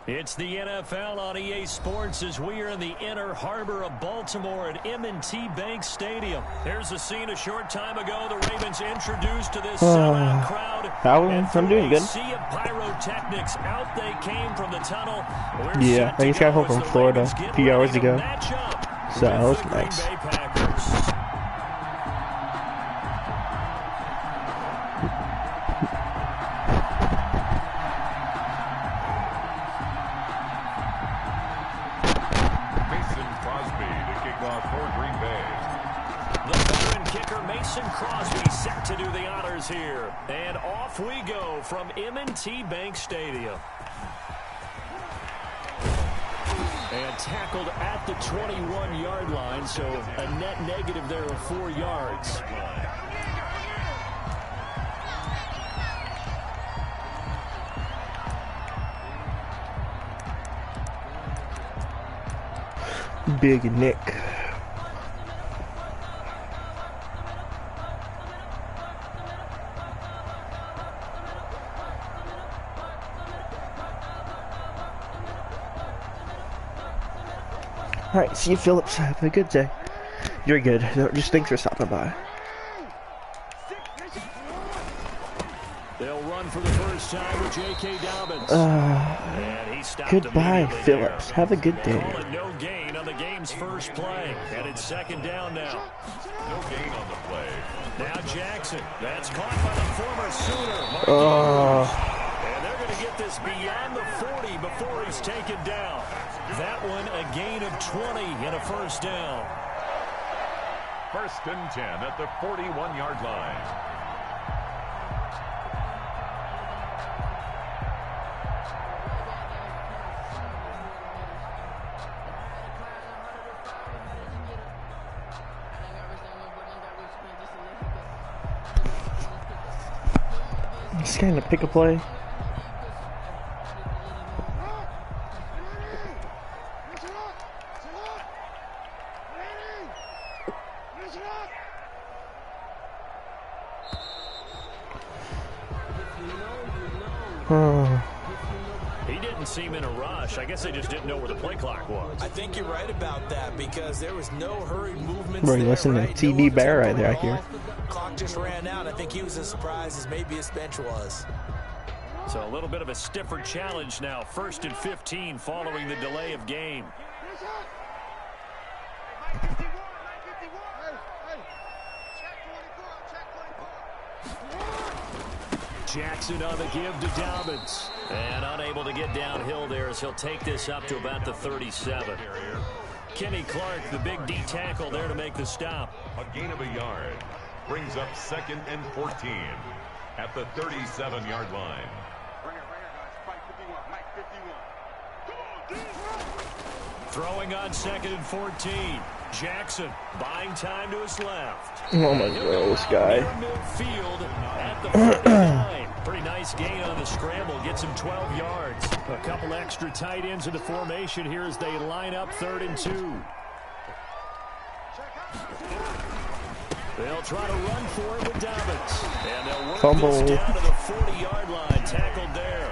It's the NFL on EA Sports as we are in the inner harbor of Baltimore at M&T Bank Stadium. There's a scene a short time ago the Ravens introduced to this sellout crowd. I'm doing good. Sea of pyrotechnics, out they came from the tunnel. Yeah, I just got home from Florida a few hours ago, so that was nice. To do the honors here, and off we go from M&T Bank Stadium. And tackled at the 21-yard line, so a net negative there of 4 yards. Big Nick. Alright, see you, Phillips. Have a good day. You're good. Just thanks for stopping by. They'll run for the first time with J.K. Dobbins. Goodbye, Phillips. Have a good day. No gain on the game's first play. And it's second down now. No gain on the play. Now Jackson. That's caught by the former Sooner. And they're going to get this beyond the 40 before he's taken down. That one a gain of 20 and a first down. First and 10 at the 41-yard line. Just kind of pick a play. He didn't seem in a rush. I guess they just didn't know where the play clock was. I think you're right about that because there was no hurried movement. Bro, you listen to TB Bear right there, I hear. Clock just ran out. I think he was as surprised as maybe his bench was. So a little bit of a stiffer challenge now. First and 15 following the delay of game. Jackson on the give to Dobbins. And unable to get downhill there as he'll take this up to about the 37. Kenny Clark, the big D tackle there to make the stop. A gain of a yard. Brings up second and 14 at the 37-yard line. Throwing on second and 14. Jackson buying time to his left. Oh my God, this guy. Midfield at the 49. Pretty nice gain on the scramble. Gets him 12 yards. A couple extra tight ends in the formation here as they line up 3rd and 2. They'll try to run for it with Dobbins. And they'll work Fumble. this down to the 40-yard line. Tackled there.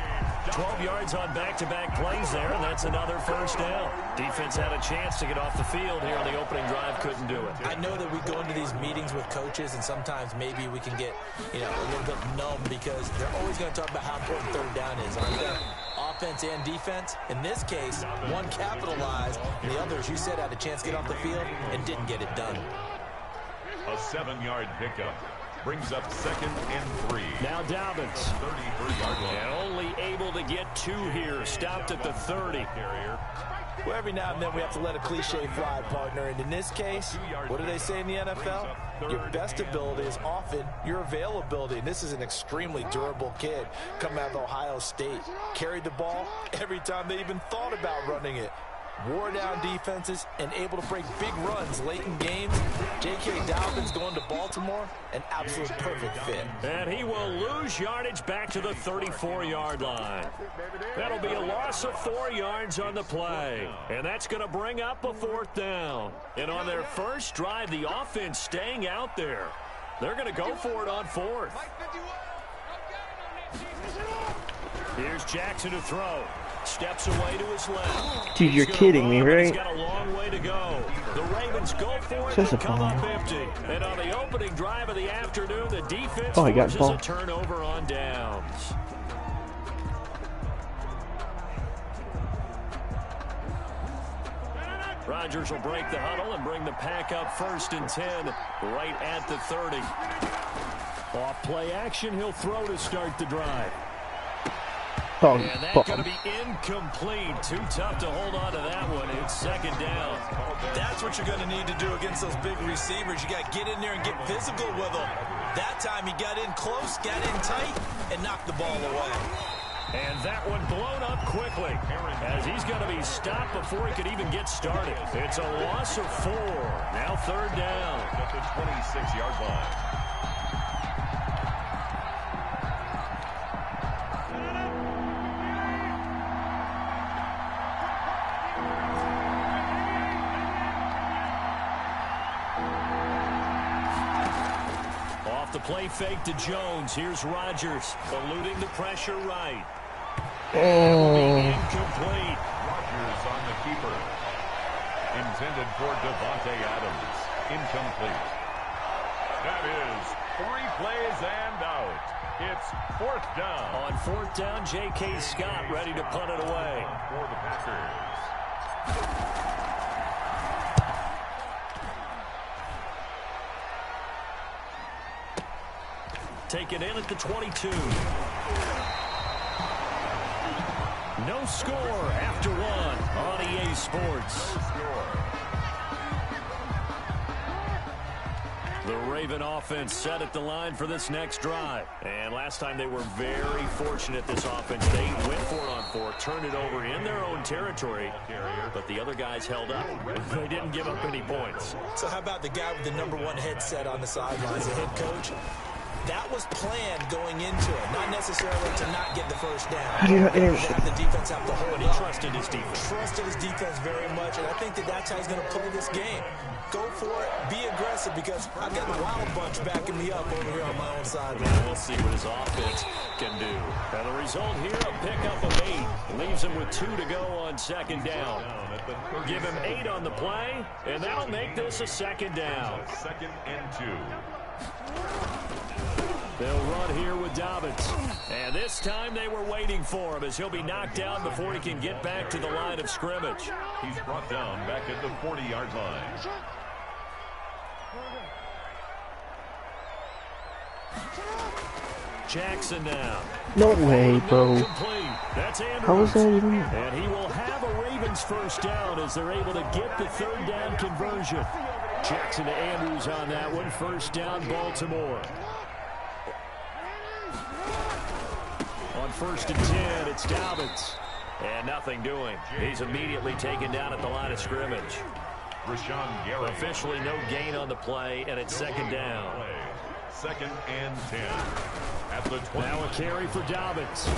12 yards on back-to-back plays there, and that's another first down. Defense had a chance to get off the field here on the opening drive, couldn't do it. I know that we go into these meetings with coaches, and sometimes maybe we can get, a little bit numb because they're always going to talk about how important third down is, aren't they? Offense and defense. In this case, one capitalized, and the other, as you said, had a chance to get off the field and didn't get it done. A 7-yard pickup brings up 2nd and 3. Now Dobbins. 33-yard line. And only able to get 2 here. Stopped at the 30. Well, every now and then we have to let a cliche fly, partner. And in this case, what do they say in the NFL? Your best ability is often your availability. And this is an extremely durable kid coming out of Ohio State. Carried the ball every time they even thought about running it. Wore down defenses and able to break big runs late in games. J.K. Dobbins going to Baltimore, an absolute perfect fit. And he will lose yardage back to the 34-yard line. That'll be a loss of 4 yards on the play. And that's going to bring up a 4th down. And on their first drive, the offense staying out there. They're going to go for it on 4th. Here's Jackson to throw. Steps away to his left. Dude, you're kidding me, right? He's got a long way to go. The Ravens go for it and come up empty. And on the opening drive of the afternoon, the defense forces a turnover on downs. Rodgers will break the huddle and bring the pack up 1st and 10 right at the 30. Off play action, he'll throw to start the drive. And that's going to be incomplete. Too tough to hold on to that one. It's 2nd down. That's what you're going to need to do against those big receivers. You got to get in there and get physical with them. That time he got in close, got in tight, and knocked the ball away. And that one blown up quickly as he's going to be stopped before he could even get started. It's a loss of 4. Now 3rd down. At the 26-yard line. The play fake to Jones. Here's Rodgers eluding the pressure right. Incomplete. Rodgers on the keeper. Intended for Devontae Adams. Incomplete. That is 3 plays and out. It's 4th down. On 4th down, J.K. Scott ready to punt it away. For the Packers. Take it in at the 22. No score after 1 on EA Sports. The Raven offense set at the line for this next drive. And last time they were very fortunate, this offense. They went for it on 4, turned it over in their own territory, but the other guys held up. They didn't give up any points. So how about the guy with the #1 headset on the sidelines, the head coach? That was planned going into it, not necessarily to not get the first down. How do you not have the defense have to hold it? He trusted his defense. Trusted his defense very much, and I think that's how he's going to play this game. Go for it, be aggressive, because I've got the wild bunch backing me up over here on my own side. We'll see what his offense can do. And the result here, a pickup of 8. Leaves him with 2 to go on 2nd down. Give him 8 on the play, and that'll make this a 2nd down. 2nd and 2. They'll run here with Dobbins. And this time they were waiting for him as he'll be knocked down before he can get back to the line of scrimmage. He's brought down back at the 40-yard line. Jackson now. No way, bro. That's Andrews. How was that even? And he will have a Ravens first down as they're able to get the 3rd down conversion. Jackson to Andrews on that one. First down, Baltimore. On 1st and 10, it's Dobbins. And nothing doing. He's immediately taken down at the line of scrimmage. Rashawn Gary. Officially no gain on the play, and it's 2nd down. 2nd and 10. At the 20. Now a carry for Dobbins.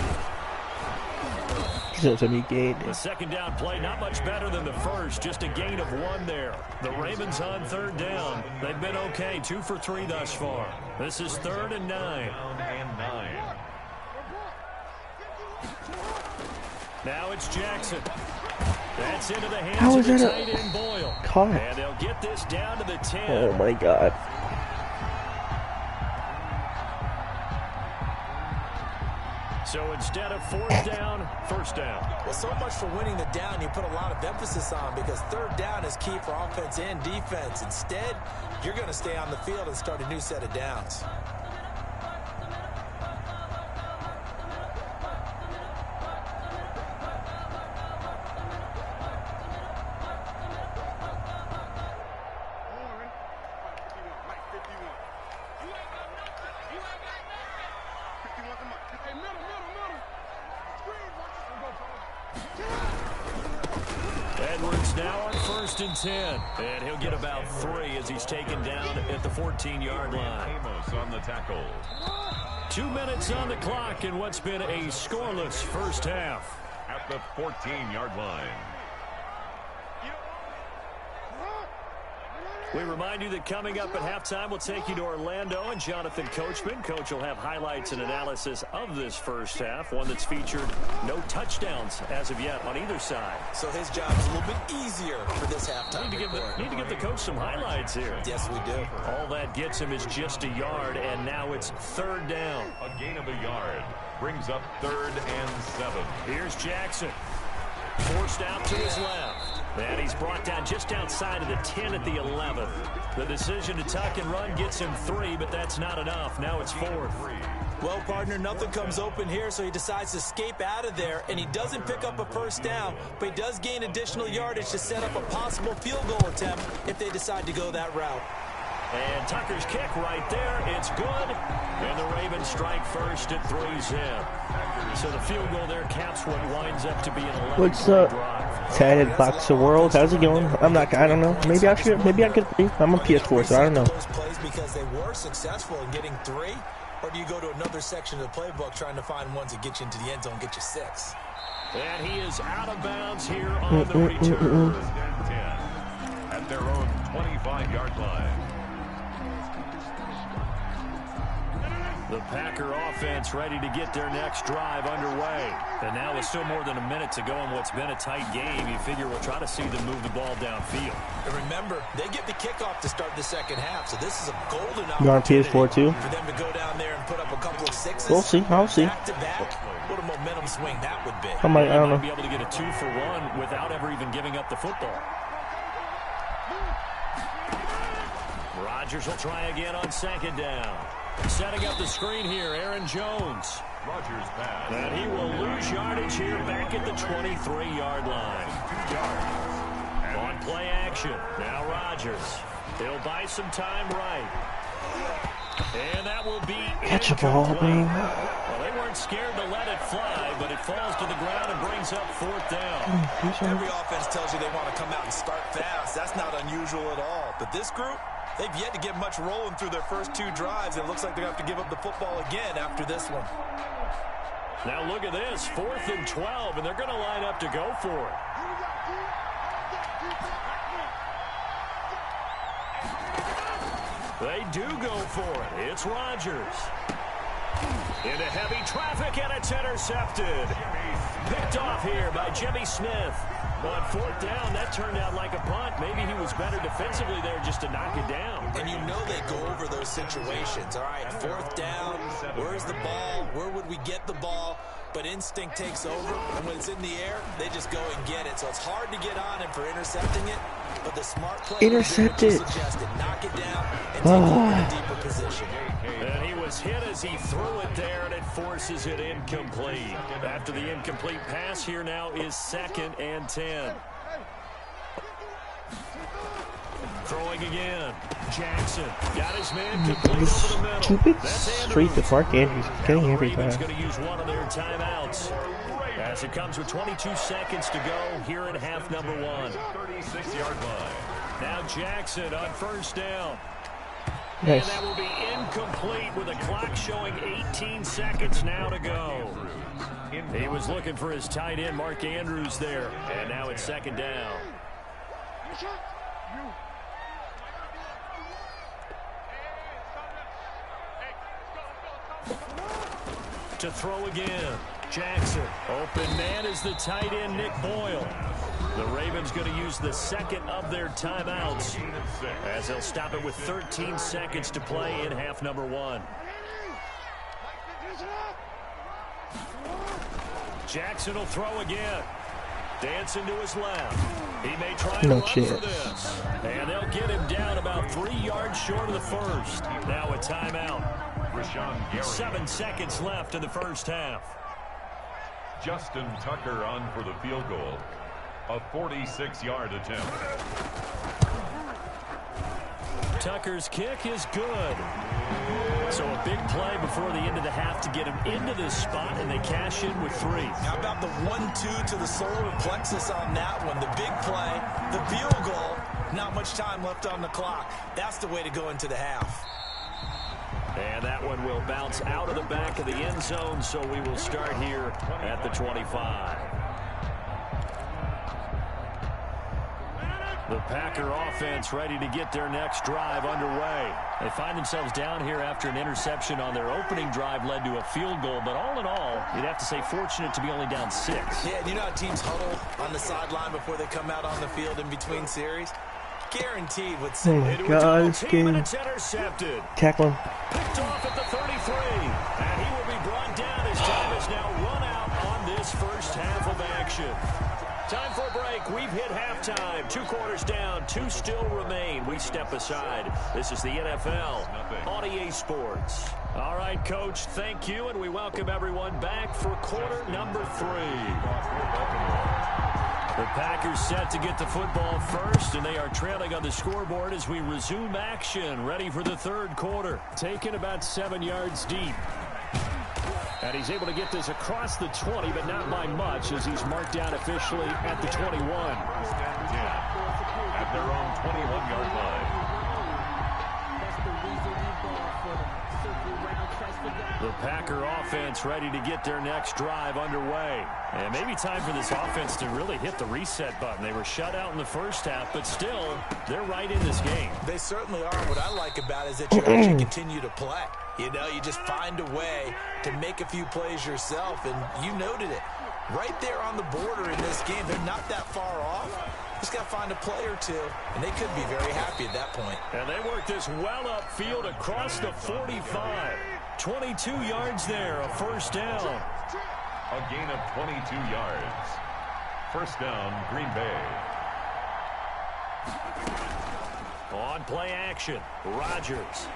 That's a new gain. The 2nd down play, not much better than the first. Just a gain of 1 there. The Ravens on 3rd down. They've been okay. 2 for 3 thus far. This is 3rd and 9. Down and 9. Now it's Jackson. That's into the hands How of is the that tight end Boyle. caught? And they'll get this down to the 10. Oh my God. So instead of fourth down, first down. Well, so much for winning the down you put a lot of emphasis on, because third down is key for offense and defense. Instead, you're going to stay on the field and start a new set of downs. Edwards now on 1st and 10. And he'll get about 3 as he's taken down at the 14-yard line. Amos on the tackle. 2 minutes on the clock in what's been a scoreless first half. At the 14-yard line. We remind you that coming up at halftime, we'll take you to Orlando and Jonathan Coachman. Coach will have highlights and analysis of this first half, one that's featured no touchdowns as of yet on either side. So his job is a little bit easier for this halftime. Need to give the coach some highlights here. Yes, we do. All that gets him is just a yard, and now it's third down. A gain of a yard brings up 3rd and 7. Here's Jackson. Forced out to his left. And he's brought down just outside of the 10 at the 11th. The decision to tuck and run gets him 3, but that's not enough. Now it's 4th. Well, partner, nothing comes open here, so he decides to escape out of there, and he doesn't pick up a first down, but he does gain additional yardage to set up a possible field goal attempt if they decide to go that route. And Tucker's kick right there. It's good. And the Ravens strike first at 3-zip. So the field goal there caps what winds up to be an 11-point What's up? drive. Tatted Box of World. How's it going? I don't know. Maybe I could 3. I'm on PS4, so I don't know. Those plays because they were successful in getting 3, or do you go to another section of the playbook trying to find ones that get you into the end zone, get you 6? And he is out of bounds here on the return. 10 at their own 25-yard line. The Packer offense ready to get their next drive underway. And now with still more than a minute to go in what's been a tight game, you figure we'll try to see them move the ball downfield. And remember, they get the kickoff to start the second half, so this is a golden opportunity. You on PS4 too? For them to go down there and put up a couple of 6s. We'll see. I'll see. Back to back. What a momentum swing that would be. I don't know. Be able to get a 2-for-1 without ever even giving up the football. Rodgers will try again on 2nd down. Setting up the screen here, Aaron Jones. Rodgers pass. And he will lose yardage here back at the 23-yard line. 2 yards. On play action. Now Rodgers. He'll buy some time right. And that will be Catch a ball, man. Well, they weren't scared to let it fly, but it falls to the ground and brings up 4th down. Every offense tells you they want to come out and start fast. That's not unusual at all. But this group, they've yet to get much rolling through their first 2 drives. It looks like they're going to have to give up the football again after this one. Now look at this, 4th and 12, and they're going to line up to go for it. They do go for it. It's Rodgers. Into heavy traffic, and it's intercepted. Picked off here by Jimmy Smith. On 4th down, that turned out like a punt. Maybe he was better defensively there just to knock it down. And you know they go over those situations. All right, 4th down, where's the ball? Where would we get the ball? But instinct takes over, and when it's in the air, they just go and get it. So it's hard to get on him for intercepting it, but the smart play Intercepted. suggested knock it down and take it in a deeper position. And he was hit as he threw it there, and it forces it incomplete. After the incomplete pass, here now is 2nd and 10. Throwing again. Jackson got his man complete over the middle. Stupid That's streak with Mark Andrews getting every Ravens time. going to use one of their timeouts as it comes with 22 seconds to go here in half number 1. 36-yard line. Now Jackson on 1st down. Nice. And that will be incomplete with a clock showing 18 seconds now to go. He was looking for his tight end, Mark Andrews, there. And now it's 2nd down. To throw again. Jackson. Open man is the tight end, Nick Boyle. The Ravens going to use the second of their timeouts as they'll stop it with 13 seconds to play in half number 1. Jackson will throw again. Dancing to his left. He may try and run for this. And they'll get him down about 3 yards short of the first. Now a timeout. 7 seconds left in the first half. Justin Tucker on for the field goal. A 46-yard attempt. Tucker's kick is good. So a big play before the end of the half to get him into this spot, and they cash in with 3. How about the 1-2 to the solar plexus on that one? The big play, the field goal, not much time left on the clock. That's the way to go into the half. And that one will bounce out of the back of the end zone, so we will start here at the 25. The Packer offense ready to get their next drive underway. They find themselves down here after an interception on their opening drive led to a field goal. But all in all, you'd have to say fortunate to be only down 6. Yeah, and you know how teams huddle on the sideline before they come out on the field in between series? Guaranteed would say. Oh my God, this game. Intercepted. Tackle him. Picked off at the 33. And he will be brought down. His time is now run out on this first half of action. Time for a break. We've hit halftime. 2 quarters down. 2 still remain. We step aside. This is the NFL on EA Sports. All right, Coach, thank you, and we welcome everyone back for quarter number 3. The Packers set to get the football first, and they are trailing on the scoreboard as we resume action, ready for the third quarter. Taken about 7 yards deep. And he's able to get this across the 20, but not by much, as he's marked down officially at the 21. At their own 21-yard line. The Packer offense ready to get their next drive underway. And maybe time for this offense to really hit the reset button. They were shut out in the first half, but still, they're right in this game. They certainly are. What I like about it is that you actually continue to play. You know, you just find a way to make a few plays yourself, and you noted it. Right there on the border in this game, they're not that far off. Just got to find a play or two, and they could be very happy at that point. And they work this well upfield across the 45. 22 yards there, a first down. A gain of 22 yards. First down, Green Bay. On play action, Rodgers.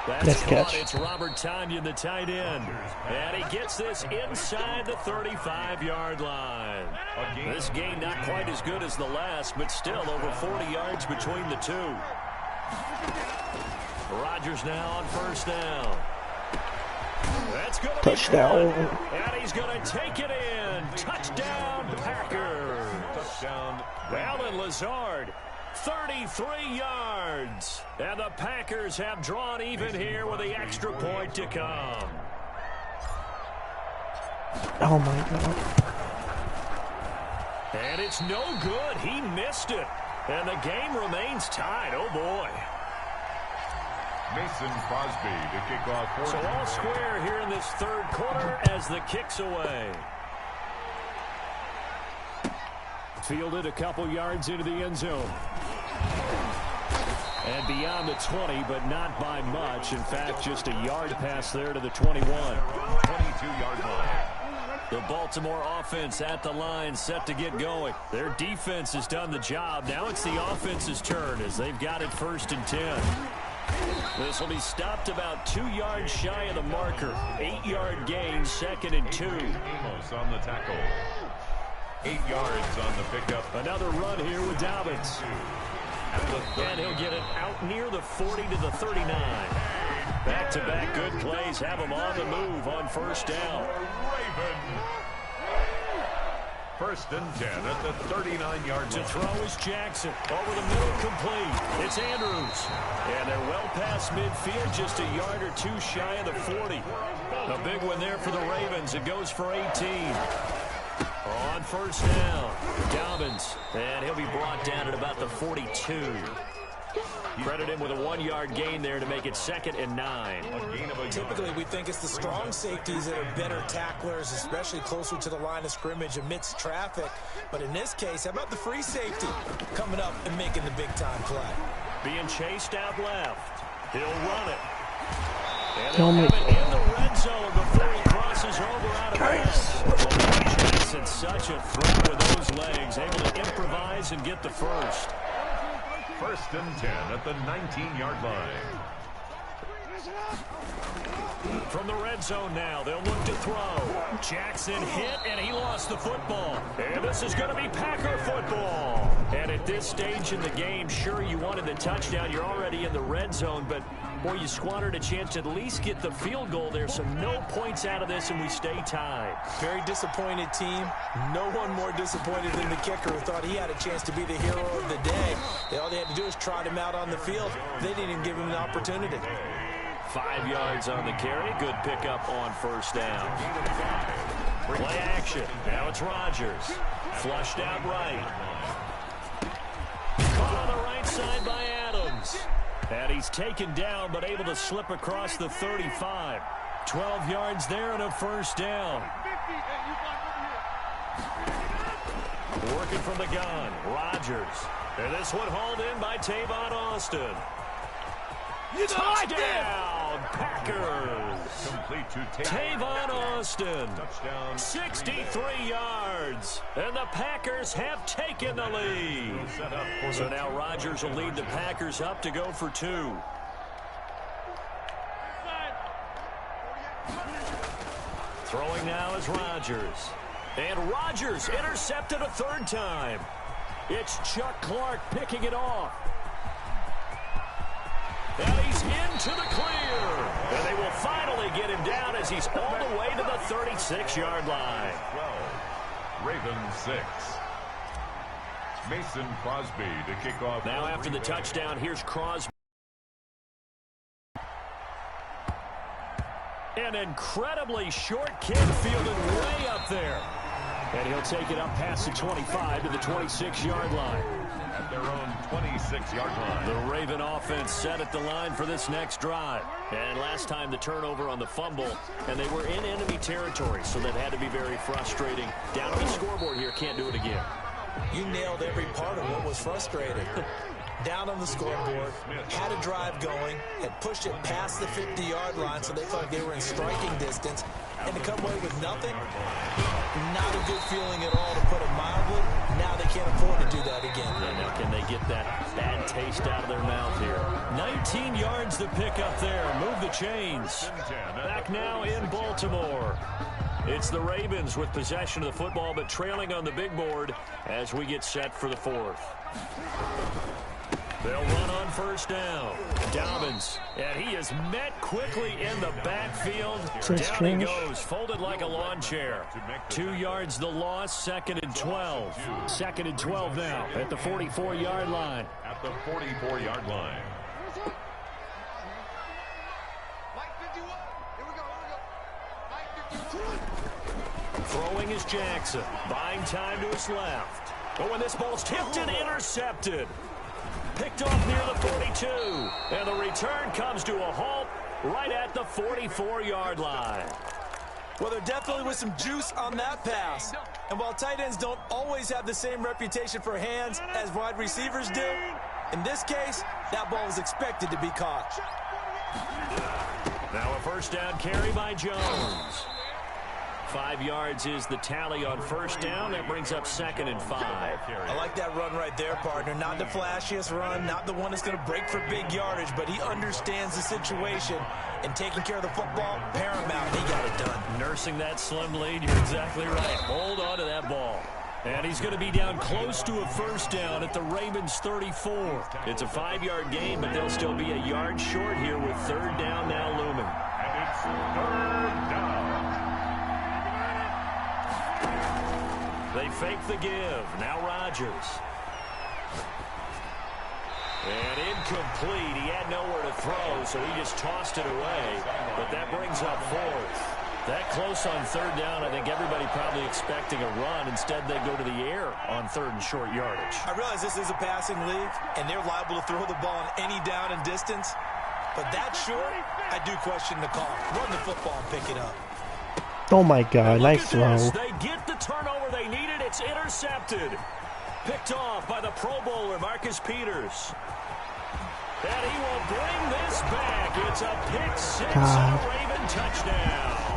Nice catch. It's Robert Tonyan, the tight end. And he gets this inside the 35-yard line. This game not quite as good as the last, but still over 40 yards between the two. Rodgers now on first down. That's good. Touchdown. And he's going to take it in. Touchdown, Packers. Touchdown. Allen Lazard. 33 yards. And the Packers have drawn even here with the extra point to come. Oh, my God. And it's no good. He missed it. And the game remains tied. Oh, boy. Mason Crosby to kick off. So all square here in this third quarter as the kick's away. Fielded a couple yards into the end zone. And beyond the 20, but not by much. In fact, just a yard pass there to the 21. 22-yard line. The Baltimore offense at the line, set to get going. Their defense has done the job. Now it's the offense's turn as they've got it 1st and 10. This will be stopped about 2 yards shy of the marker. 8-yard gain, 2nd and 2. Amos on the tackle. 8 yards on the pickup. Another run here with Dobbins. And he'll get it out near the 40 to the 39. Back-to-back good plays have him on the move on first down. First and 10 at the 39-yard line. To throw is Jackson. Over the middle, complete. It's Andrews. And they're well past midfield, just a yard or two shy of the 40. A big one there for the Ravens. It goes for 18. On first down, Dobbins. And he'll be brought down at about the 42. Credit him with a 1-yard gain there to make it 2nd and 9. Typically, we think it's the strong safeties that are better tacklers, especially closer to the line of scrimmage amidst traffic. But in this case, how about the free safety coming up and making the big-time play? Being chased out left. He'll run it. And he'll have it in the red zone before he crosses over out of bounds. Jackson's such a threat with those legs, able to improvise and get the first. 1st and 10 at the 19-yard line. From the red zone now, they'll look to throw. Jackson hit, and he lost the football. And this is going to be Packer football. And at this stage in the game, sure, you wanted the touchdown. You're already in the red zone, but, boy, you squandered a chance to at least get the field goal there, so no points out of this, and we stay tied. Very disappointed team. No one more disappointed than the kicker who thought he had a chance to be the hero of the day. All they had to do is trot him out on the field. They didn't even give him an opportunity. 5 yards on the carry. Good pickup on 1st down. Play action. Now it's Rodgers. Flushed out right. Caught on the right side by Adams. And he's taken down, but able to slip across the 35. 12 yards there and a 1st down. Working from the gun. Rodgers. And this one hauled in by Tavon Austin. Touchdown, Packers. Complete to Tavon Austin. Touchdown. 63 yards. And the Packers have taken the lead. So now Rodgers will lead the Packers up to go for 2. Throwing now is Rodgers. And Rodgers intercepted a 3rd time. It's Chuck Clark picking it off. And he's into the clear. And they will finally get him down as he's all the way to the 36-yard line. 12. Ravens 6. Mason Crosby to kick off. Now after the touchdown, here's Crosby. An incredibly short kick fielded way up there. And he'll take it up past the 25 to the 26-yard line. At their own 26-yard line. The Raven offense set at the line for this next drive. And last time the turnover on the fumble, and they were in enemy territory, so that had to be very frustrating. Down on the scoreboard here, can't do it again. You nailed every part of what was frustrating. Down on the scoreboard, had a drive going, had pushed it past the 50-yard line so they felt like they were in striking distance, and to come away with nothing, not a good feeling at all, to put it mildly. Now they can't afford to do that again. And now can they get that bad taste out of their mouth here? 19 yards to pick up there. Move the chains. Back now in Baltimore. It's the Ravens with possession of the football, but trailing on the big board as we get set for the 4th. They'll run on 1st down. Dobbins, and he is met quickly in the backfield. Down he goes, folded like a lawn chair. 2 yards the loss, 2nd and 12. 2nd and 12 now at the 44-yard line. At the 44-yard line. Throwing is Jackson. Buying time to his left. Oh, and this ball's tipped and intercepted. Picked off near the 42. And the return comes to a halt right at the 44-yard line. Well, there definitely was some juice on that pass. And while tight ends don't always have the same reputation for hands as wide receivers do, in this case, that ball was expected to be caught. Now a 1st down carry by Jones. 5 yards is the tally on 1st down. That brings up 2nd and 5. I like that run right there, partner. Not the flashiest run, not the one that's going to break for big yardage, but he understands the situation, and taking care of the football, paramount. He got it done. Nursing that slim lead, you're exactly right. Hold on to that ball. And he's going to be down close to a 1st down at the Ravens 34. It's a 5-yard gain, but they'll still be a yard short here with 3rd down now looming. And it's 3rd down. They fake the give. Now Rodgers. And incomplete. He had nowhere to throw, so he just tossed it away. But that brings up 4th. That close on third down, I think everybody probably expecting a run. Instead, they go to the air on third and short yardage. I realize this is a passing league, and they're liable to throw the ball on any down and distance. But that short, I do question the call. Run the football and pick it up. Oh, my God. Nice throw. They get the turnover they needed. It's intercepted. Picked off by the Pro Bowler, Marcus Peters. And he will bring this back. It's a pick six and a Raven touchdown.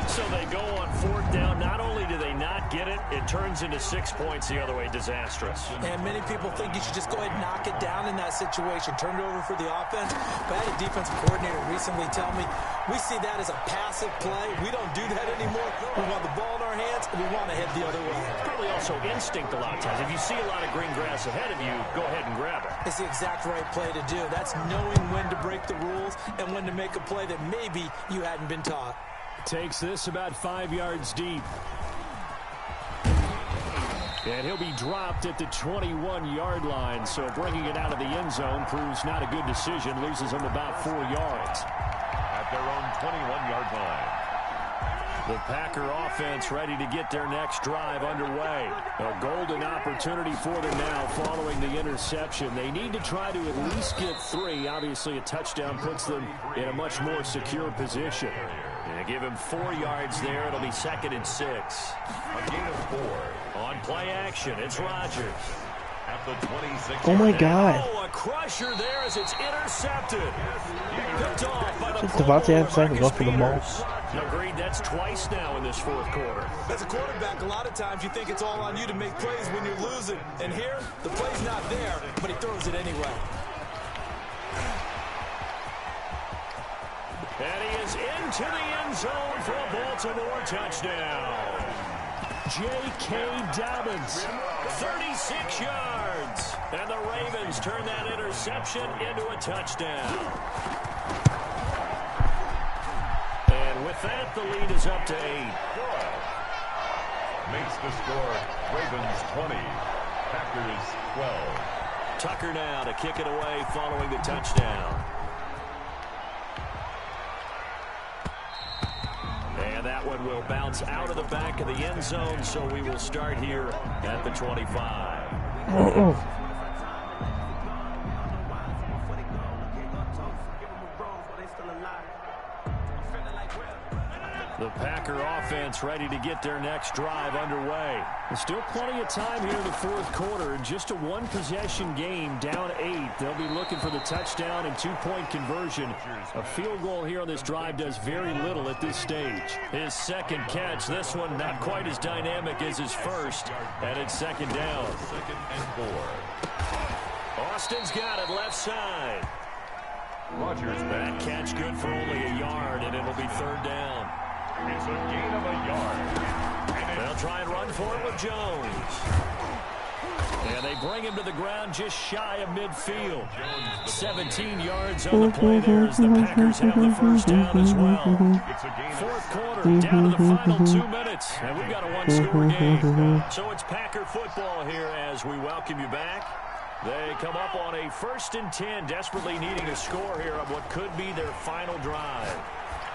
So they go on fourth down. Not only do they not get it, it turns into 6 points the other way. Disastrous. And many people think you should just go ahead and knock it down in that situation. Turn it over for the offense. But I had a defensive coordinator recently tell me, we see that as a passive play. We don't do that anymore. We want the ball in our hands, and we want to head the other way. It's probably also instinct a lot of times. If you see a lot of green grass ahead of you, go ahead and grab it. It's the exact right play to do. That's knowing when to break the rules and when to make a play that maybe you hadn't been taught. Takes this about 5 yards deep. And he'll be dropped at the 21-yard line. So bringing it out of the end zone proves not a good decision. Loses him about 4 yards. At their own 21-yard line. The Packer offense ready to get their next drive underway. A golden opportunity for them now following the interception. They need to try to at least get 3. Obviously, a touchdown puts them in a much more secure position. And give him 4 yards there. It'll be 2nd and 6. A gain of 4. On play action, it's Rodgers. At the 26. Oh, my God. Oh, a crusher there as it's intercepted. Picked off by the Devontae had second go for the ball. Agreed, that's twice now in this fourth quarter. As a quarterback, a lot of times you think it's all on you to make plays when you're losing. And here, the play's not there, but he throws it anyway. And he is into the end zone for a Baltimore touchdown. J.K. Dobbins, 36 yards. And the Ravens turn that interception into a touchdown. And with that, the lead is up to 8. Makes the score Ravens 20, Packers 12. Tucker now to kick it away following the touchdown. And that one will bounce out of the back of the end zone, so we will start here at the 25. The Packer offense ready to get their next drive underway. There's still plenty of time here in the fourth quarter. Just a one-possession game, down 8. They'll be looking for the touchdown and 2-point conversion. A field goal here on this drive does very little at this stage. His second catch, this one not quite as dynamic as his first, and it's 2nd down. 2nd and 4. Austin's got it left side. Rodgers. That catch good for only a yard, and it'll be 3rd down. It's a gain of a yard. They'll try and run for it with Jones. And they bring him to the ground just shy of midfield. 17 yards on the play there as the Packers have the first down as well. Fourth quarter, down to the final 2 minutes, and we've got a one-score game. So it's Packer football here as we welcome you back. They come up on a 1st and 10, desperately needing a score here on what could be their final drive.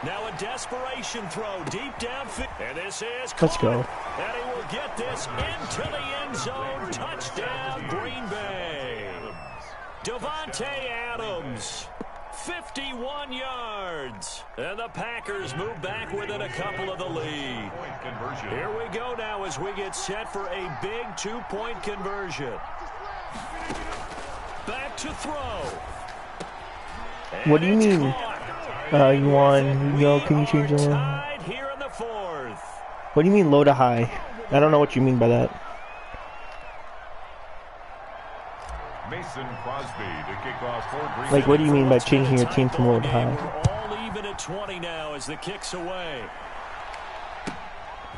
Now a desperation throw deep downfield. And this is caught. Let's go. And he will get this into the end zone. Touchdown, Green Bay. Davante Adams, 51 yards. And the Packers move back within a couple of the lead. Here we go now as we get set for a big 2-point conversion. Back to throw. And What do you mean? You won. Yo, can you change the one? Here in the fourth. What do you mean low to high? I don't know what you mean by that. Mason Crosby to kick off for Green Like, Bay. what do you mean by changing your team from low to high? We're all even at 20 now as the kick's away.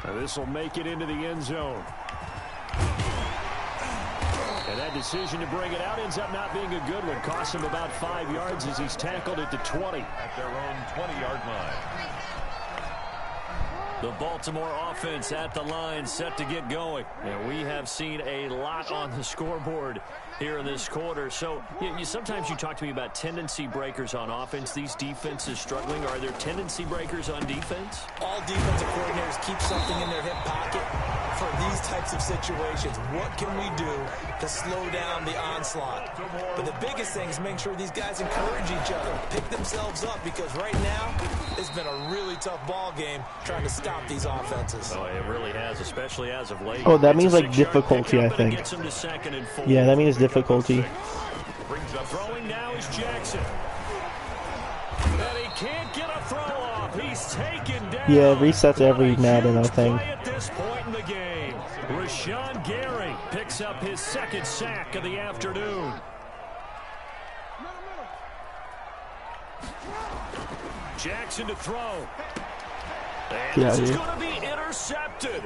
This will make it into the end zone. And that decision to bring it out ends up not being a good one. Costs him about 5 yards as he's tackled at the 20. At their own 20-yard line. The Baltimore offense at the line, set to get going. And we have seen a lot on the scoreboard here in this quarter. So sometimes you talk to me about tendency breakers on offense. These defenses struggling. Are there tendency breakers on defense? All defensive coordinators keep something in their hip pocket for these types of situations. What can we do to slow down the onslaught? But the biggest thing is make sure these guys encourage each other, pick themselves up, because right now it's been a really tough ball game trying to stop these offenses. Oh, it really has, especially as of late. Oh, that means like difficulty, I think. Yeah, that means difficulty. Throwing now is Jackson. And he can't get a throw off. He's taken down. Yeah, it resets every Madden, I think. At this point in the game, Rashawn Gary picks up his second sack of the afternoon. Jackson to throw. And this is going to be intercepted.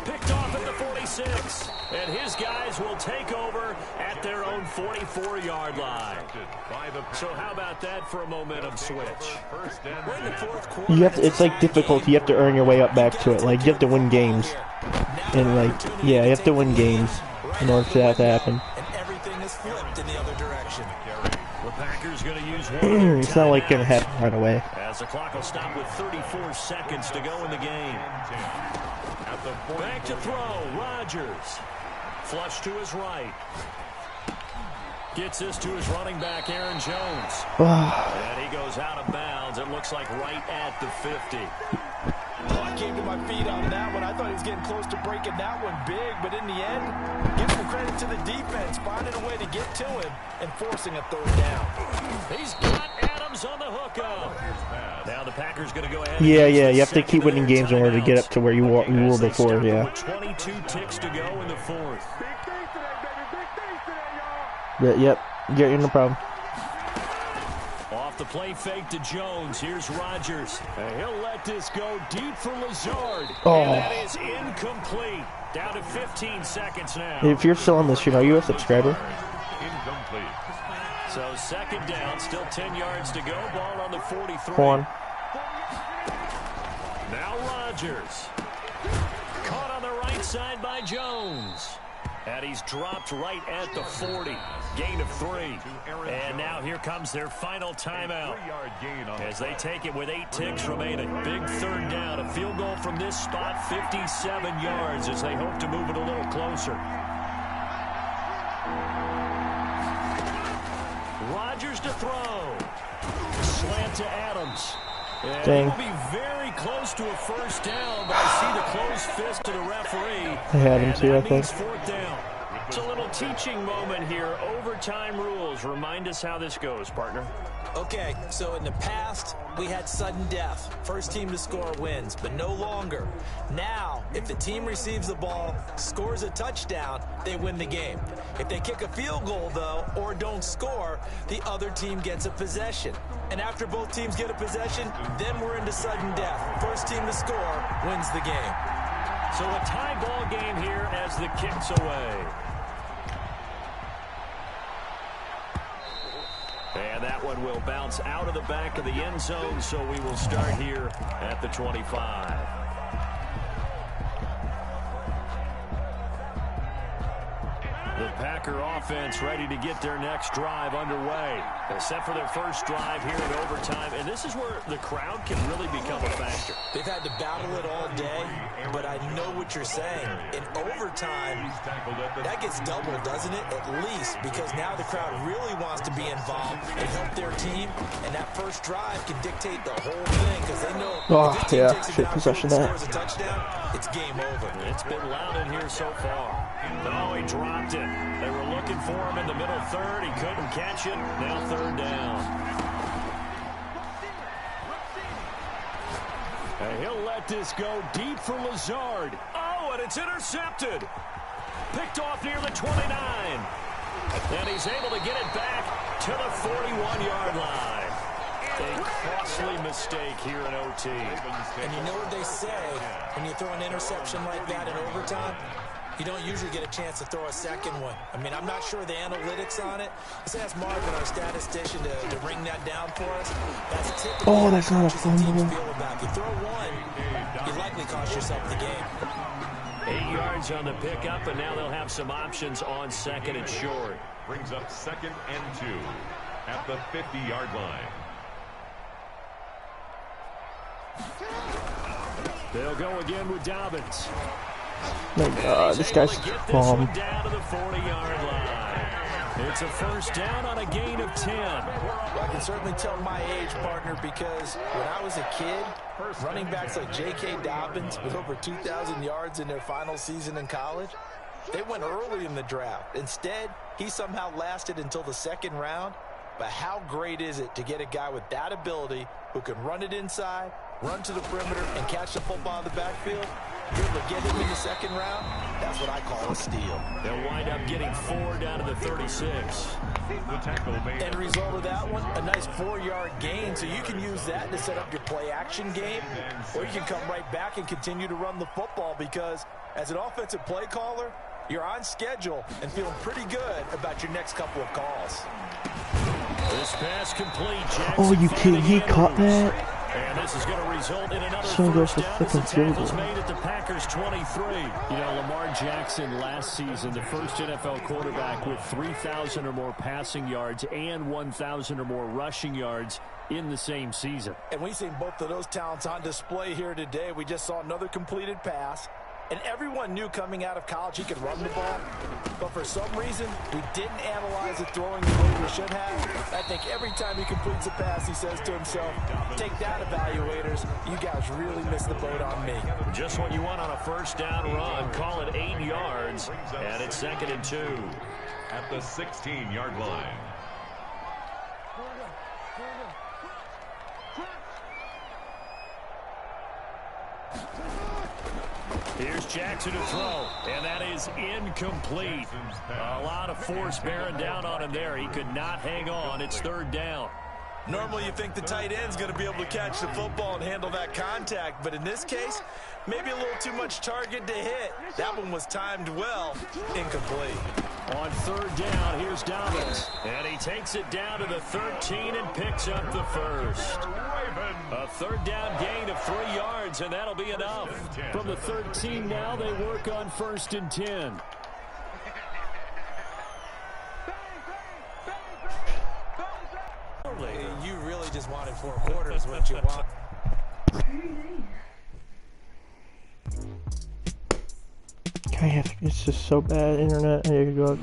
Picked off at the 46. And his guys will take over at their own 44-yard line. So how about that for a momentum switch? You have to, it's like difficult. You have to earn your way up back to it. Like, you have to win games. And, like, yeah, you have to win games in order for that to happen. And everything is flipped in the other direction. The Packers going to use one. It's not like going to happen right away. As the clock will stop with 34 seconds to go in the game. Back to throw, Rodgers. Flush to his right. Gets this to his running back, Aaron Jones. And he goes out of bounds. It looks like right at the 50. Oh, I came to my feet on that one. I thought he was getting close to breaking that one big, but in the end, give some credit to the defense, finding a way to get to him and forcing a third down. He's got Adams on the hookup. Now the Packers going to go ahead. Yeah, you have to keep winning games in order to get up to where you were before, yeah. 22 ticks to go in the fourth. Yep, yeah, no problem. Off the play fake to Jones. Here's Rodgers. And he'll let this go deep for Lazard. Oh. And that is incomplete. Down to 15 seconds now. If you're still on this stream, are you a subscriber? Incomplete. So second down, still 10 yards to go. Ball on the 43. Go on. Now Rodgers. Caught on the right side by Jones. And he's dropped right at the 40. Gain of 3. And now here comes their final timeout. As they take it with 8 ticks remaining. Big third down. A field goal from this spot, 57 yards as they hope to move it a little closer. Rodgers to throw. Slant to Adams. And Dang. He'll be very close to a first down, but I see the closed fist to the referee. I had him too, I think. Fourth down. It's a little teaching moment here. Overtime rules. Remind us how this goes, partner. Okay, so in the past, we had sudden death. First team to score wins, but no longer. Now, if the team receives the ball, scores a touchdown, they win the game. If they kick a field goal, though, or don't score, the other team gets a possession. And after both teams get a possession, then we're into sudden death. First team to score wins the game. So a tie ball game here as the kick's away. And that one will bounce out of the back of the end zone, so we will start here at the 25. The Packer offense ready to get their next drive underway. Set for their first drive here in overtime. And this is where the crowd can really become a factor. They've had to battle it all day, but I know what you're saying. In overtime, that gets doubled, doesn't it? At least, because now the crowd really wants to be involved and help their team. And that first drive can dictate the whole thing because they know if their team takes it downfield and scores a touchdown, it's game over. It's been loud in here so far. Oh, he dropped it. They were looking for him in the middle third. He couldn't catch it. Now third down. And he'll let this go deep for Lazard. Oh, and it's intercepted. Picked off near the 29. And he's able to get it back to the 41-yard line. A costly mistake here in OT. And you know what they say when you throw an interception like that in overtime? You don't usually get a chance to throw a second one. I mean, I'm not sure the analytics on it. Let's ask Marvin, our statistician, to ring that down for us. That's typically that's not a fumble. feel about. You throw one, you likely cost yourself the game. 8 yards on the pickup, and now they'll have some options on second and short. Brings up 2nd and 2 at the 50-yard line. They'll go again with Dobbins. My God, this guy's bomb. Down to the 40-yard line. It's a first down on a gain of 10. Well, I can certainly tell my age, partner, because when I was a kid, running backs like J.K. Dobbins with over 2,000 yards in their final season in college, they went early in the draft. Instead, he somehow lasted until the 2nd round. But how great is it to get a guy with that ability who can run it inside, run to the perimeter, and catch the football in the backfield? You're able to get him in the 2nd round? That's what I call a steal. They'll wind up getting 4 down to the 36. The tackle made. End result of that one, a nice 4-yard gain, so you can use that to set up your play-action game, or you can come right back and continue to run the football because as an offensive play caller, you're on schedule and feeling pretty good about your next couple of calls. This pass complete. Jackson Oh, you kidding? He caught that? And this is going to result in another So goes first for down as the freaking field tackle's goal. made at the Packers 23. You know, Lamar Jackson last season, the first NFL quarterback with 3,000 or more passing yards and 1,000 or more rushing yards in the same season. And we've seen both of those talents on display here today. We just saw another completed pass. And everyone knew coming out of college he could run the ball. But for some reason, we didn't analyze it throwing the way we should have. I think every time he completes a pass, he says to himself, take that, evaluators. You guys really missed the boat on me. Just what you want on a first down run. Call it 8 yards. And it's 2nd and 2. At the 16-yard line. Here's Jackson to throw, and that is incomplete. A lot of force bearing down on him there. He could not hang on. It's 3rd down. Normally you think the tight end's going to be able to catch the football and handle that contact, but in this case, maybe a little too much target to hit. That one was timed well, incomplete. On 3rd down, here's Dobbins, and he takes it down to the 13 and picks up the first. A 3rd down gain of 3 yards, and that'll be enough. From the 13 now, they work on 1st and 10. You really just wanted 4 quarters, what you want. It's just so bad, internet. I gotta go.